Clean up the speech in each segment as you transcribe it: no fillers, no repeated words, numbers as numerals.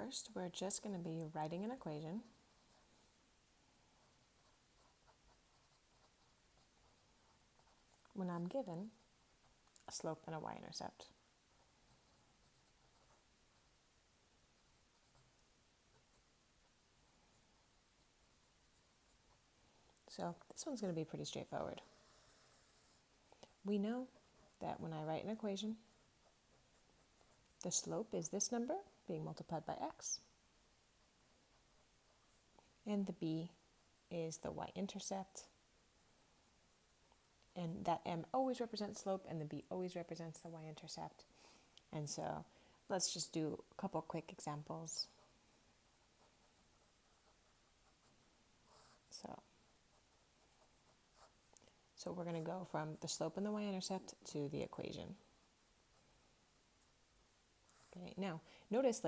First, we're just going to be writing an equation. When I'm given a slope and a y-intercept. So this one's going to be pretty straightforward. We know that when I write an equation, the slope is this number being multiplied by x, and the b is the y-intercept, and that m always represents slope and the b always represents the y-intercept. And so let's just do a couple quick examples. So we're going to go from the slope and the y-intercept to the equation. Okay, now notice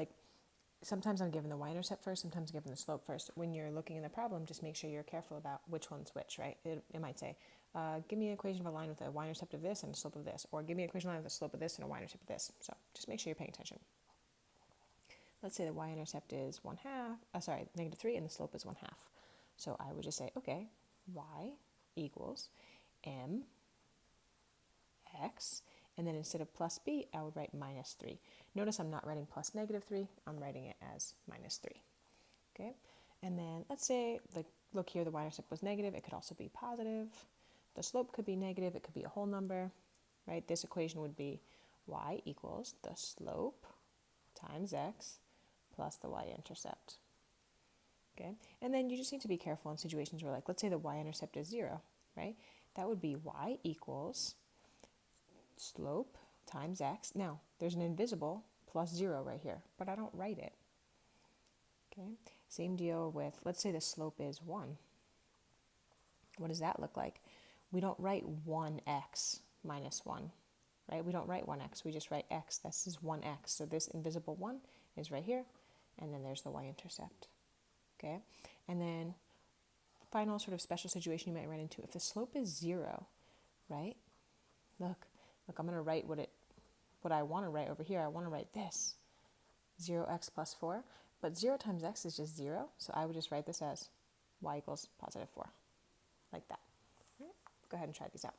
sometimes I'm given the y-intercept first, sometimes I'm given the slope first. When you're looking in the problem, just make sure you're careful about which one's which, right? It might say, give me an equation of a line with a y-intercept of this and a slope of this, or give me an equation of a line with a slope of this and a y-intercept of this. So just make sure you're paying attention. Let's say the y-intercept is -3 and the slope is 1/2. So I would just say, okay, y equals m x, and then instead of plus b, I would write -3. Notice I'm not writing plus -3, I'm writing it as -3. Okay, and then let's say, look here, the y-intercept was negative, it could also be positive. The slope could be negative, it could be a whole number, right? This equation would be y equals the slope times x plus the y-intercept. Okay, and then you just need to be careful in situations where, let's say the y-intercept is 0, right? That would be y equals slope times x. Now, there's an invisible plus 0 right here, but I don't write it. Okay, same deal with, let's say the slope is 1. What does that look like? We don't write 1x minus 1, right? We don't write 1x, we just write x. This is 1x, so this invisible 1 is right here, and then there's the y-intercept. Okay, and then final sort of special situation you might run into, if the slope is 0, right? Look, I'm going to write what I want to write over here. I want to write this, 0x plus 4, but 0 times x is just 0, so I would just write this as y equals +4, like that. Go ahead and try these out.